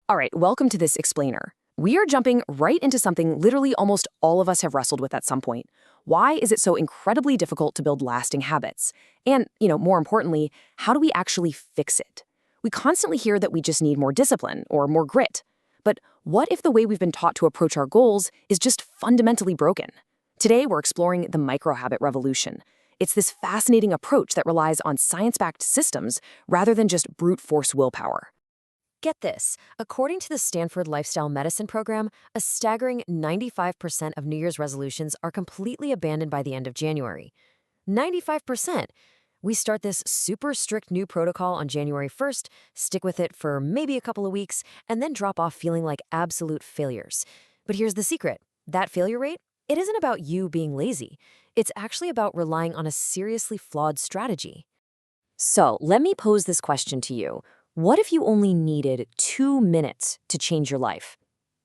All right, welcome to this explainer. We are jumping right into something literally almost all of us have wrestled with at some point. Why is it so incredibly difficult to build lasting habits? And, more importantly, how do we actually fix it? We constantly hear that we just need more discipline or more grit. But what if the way we've been taught to approach our goals is just fundamentally broken? Today, we're exploring the microhabit revolution. It's this fascinating approach that relies on science-backed systems rather than just brute force willpower. Get this, according to the Stanford Lifestyle Medicine Program, a staggering 95% of New Year's resolutions are completely abandoned by the end of January. 95%! We start this super strict new protocol on January 1st, stick with it for maybe a couple of weeks, and then drop off feeling like absolute failures. But here's the secret. That failure rate? It isn't about you being lazy. It's actually about relying on a seriously flawed strategy. So, let me pose this question to you. What if you only needed 2 minutes to change your life?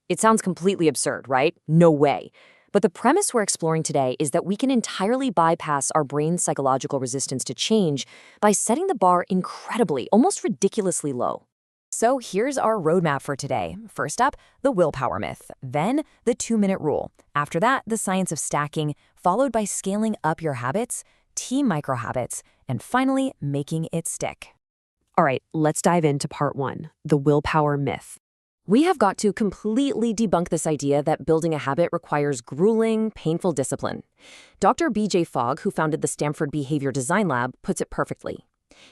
It sounds completely absurd, right? No way. But the premise we're exploring today is that we can entirely bypass our brain's psychological resistance to change by setting the bar incredibly, almost ridiculously low. So here's our roadmap for today. First up, the willpower myth. Then, the 2-minute rule. After that, the science of stacking, followed by scaling up your habits, team microhabits, and finally, making it stick. All right, let's dive into part 1, the willpower myth. We have got to completely debunk this idea that building a habit requires grueling, painful discipline. Dr. B.J. Fogg, who founded the Stanford Behavior Design Lab, puts it perfectly.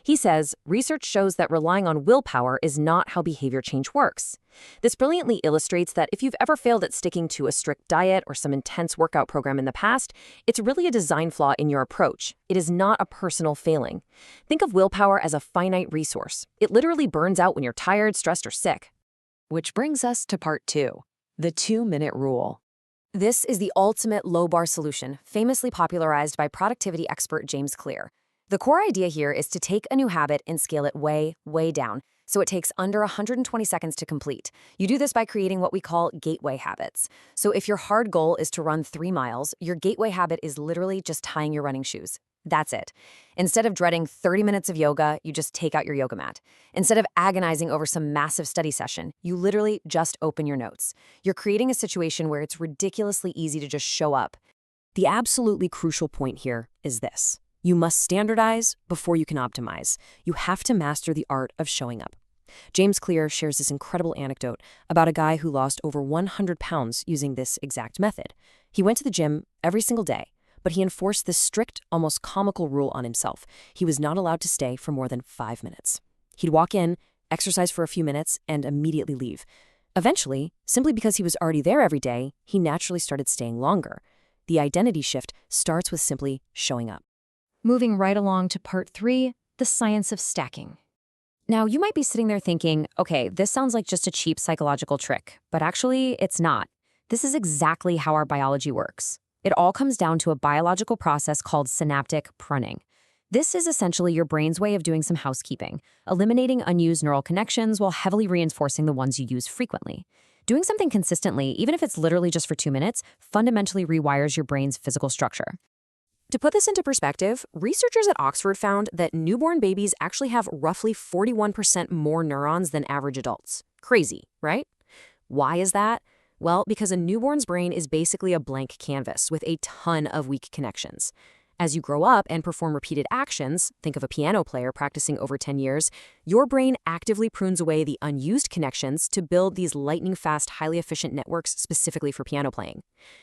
He says, research shows that relying on willpower is not how behavior change works. This brilliantly illustrates that if you've ever failed at sticking to a strict diet or some intense workout program in the past, it's really a design flaw in your approach. It is not a personal failing. Think of willpower as a finite resource. It literally burns out when you're tired, stressed, or sick. Which brings us to part 2, the 2-minute rule. This is the ultimate low-bar solution, famously popularized by productivity expert James Clear. The core idea here is to take a new habit and scale it way, way down, so it takes under 120 seconds to complete. You do this by creating what we call gateway habits. So if your hard goal is to run 3 miles, your gateway habit is literally just tying your running shoes. That's it. Instead of dreading 30 minutes of yoga, you just take out your yoga mat. Instead of agonizing over some massive study session, you literally just open your notes. You're creating a situation where it's ridiculously easy to just show up. The absolutely crucial point here is this. You must standardize before you can optimize. You have to master the art of showing up. James Clear shares this incredible anecdote about a guy who lost over 100 pounds using this exact method. He went to the gym every single day, but he enforced this strict, almost comical rule on himself. He was not allowed to stay for more than 5 minutes. He'd walk in, exercise for a few minutes, and immediately leave. Eventually, simply because he was already there every day, he naturally started staying longer. The identity shift starts with simply showing up. Moving right along to part 3, the science of stacking. Now, you might be sitting there thinking, okay, this sounds like just a cheap psychological trick, but actually, it's not. This is exactly how our biology works. It all comes down to a biological process called synaptic pruning. This is essentially your brain's way of doing some housekeeping, eliminating unused neural connections while heavily reinforcing the ones you use frequently. Doing something consistently, even if it's literally just for 2 minutes, fundamentally rewires your brain's physical structure. To put this into perspective, researchers at Oxford found that newborn babies actually have roughly 41% more neurons than average adults. Crazy, right? Why is that? Well, because a newborn's brain is basically a blank canvas with a ton of weak connections. As you grow up and perform repeated actions, think of a piano player practicing over 10 years, your brain actively prunes away the unused connections to build these lightning-fast, highly efficient networks specifically for piano playing.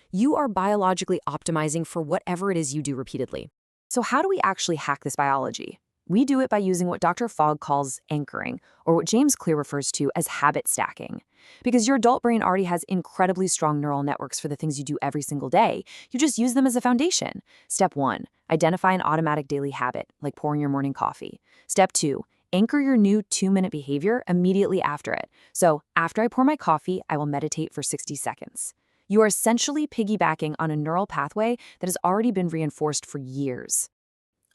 You are biologically optimizing for whatever it is you do repeatedly. So how do we actually hack this biology? We do it by using what Dr. Fogg calls anchoring, or what James Clear refers to as habit stacking. Because your adult brain already has incredibly strong neural networks for the things you do every single day, you just use them as a foundation. Step 1, identify an automatic daily habit, like pouring your morning coffee. Step 2, anchor your new 2-minute behavior immediately after it. So, after I pour my coffee, I will meditate for 60 seconds. You are essentially piggybacking on a neural pathway that has already been reinforced for years.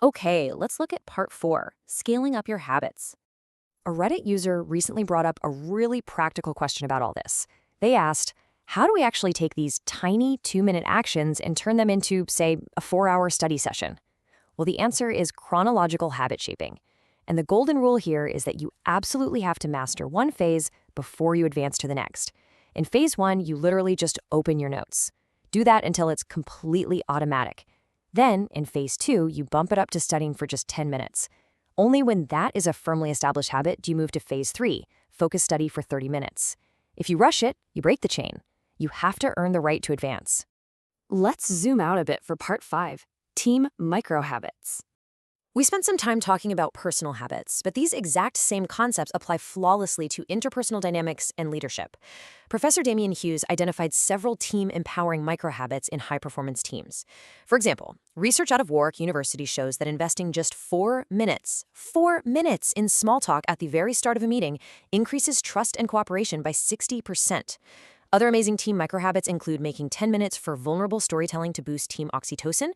Okay, let's look at part 4, scaling up your habits. A Reddit user recently brought up a really practical question about all this. They asked, how do we actually take these tiny 2-minute actions and turn them into, say, a 4-hour study session? Well, the answer is chronological habit shaping. And the golden rule here is that you absolutely have to master one phase before you advance to the next. In phase 1, you literally just open your notes. Do that until it's completely automatic. Then, in phase 2, you bump it up to studying for just 10 minutes. Only when that is a firmly established habit do you move to phase 3, focus study for 30 minutes. If you rush it, you break the chain. You have to earn the right to advance. Let's zoom out a bit for part 5, team microhabits. We spent some time talking about personal habits, but these exact same concepts apply flawlessly to interpersonal dynamics and leadership. Professor Damian Hughes identified several team-empowering microhabits in high-performance teams. For example, research out of Warwick University shows that investing just 4 minutes in small talk at the very start of a meeting increases trust and cooperation by 60%. Other amazing team microhabits include making 10 minutes for vulnerable storytelling to boost team oxytocin,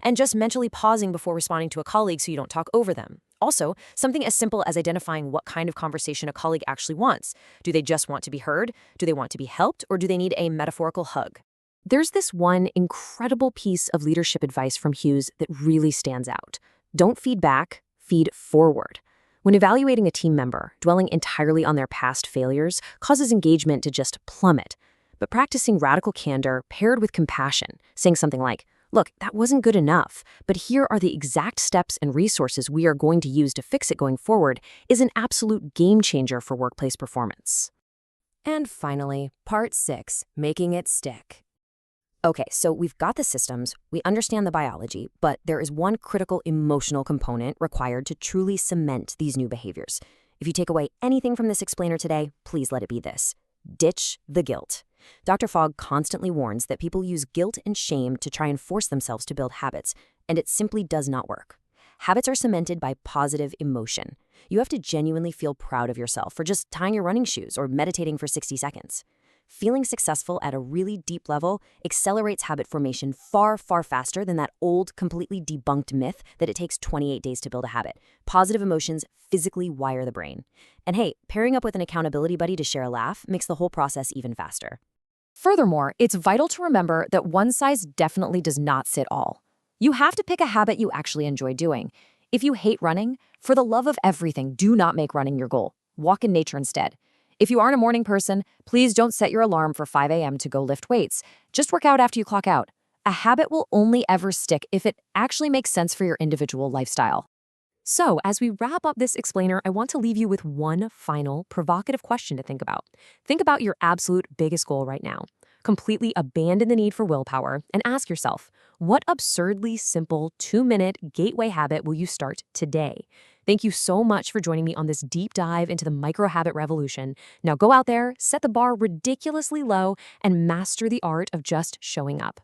and just mentally pausing before responding to a colleague so you don't talk over them. Also, something as simple as identifying what kind of conversation a colleague actually wants. Do they just want to be heard? Do they want to be helped? Or do they need a metaphorical hug? There's this one incredible piece of leadership advice from Hughes that really stands out. Don't feed back, feed forward. When evaluating a team member, dwelling entirely on their past failures causes engagement to just plummet. But practicing radical candor paired with compassion, saying something like, "Look, that wasn't good enough, but here are the exact steps and resources we are going to use to fix it going forward," is an absolute game changer for workplace performance. And finally, part 6, making it stick. Okay, so we've got the systems, we understand the biology, but there is one critical emotional component required to truly cement these new behaviors. If you take away anything from this explainer today, please let it be this. Ditch the guilt. Dr. Fogg constantly warns that people use guilt and shame to try and force themselves to build habits, and it simply does not work. Habits are cemented by positive emotion. You have to genuinely feel proud of yourself for just tying your running shoes or meditating for 60 seconds. Feeling successful at a really deep level accelerates habit formation far, far faster than that old, completely debunked myth that it takes 28 days to build a habit. Positive emotions physically wire the brain. And hey, pairing up with an accountability buddy to share a laugh makes the whole process even faster. Furthermore, it's vital to remember that one size definitely does not fit all. You have to pick a habit you actually enjoy doing. If you hate running, for the love of everything, do not make running your goal. Walk in nature instead. If you aren't a morning person, please don't set your alarm for 5 a.m. to go lift weights. Just work out after you clock out. A habit will only ever stick if it actually makes sense for your individual lifestyle. So, as we wrap up this explainer, I want to leave you with one final provocative question to think about. Think about your absolute biggest goal right now. Completely abandon the need for willpower and ask yourself, what absurdly simple 2-minute gateway habit will you start today? Thank you so much for joining me on this deep dive into the microhabit revolution. Now go out there, set the bar ridiculously low, and master the art of just showing up.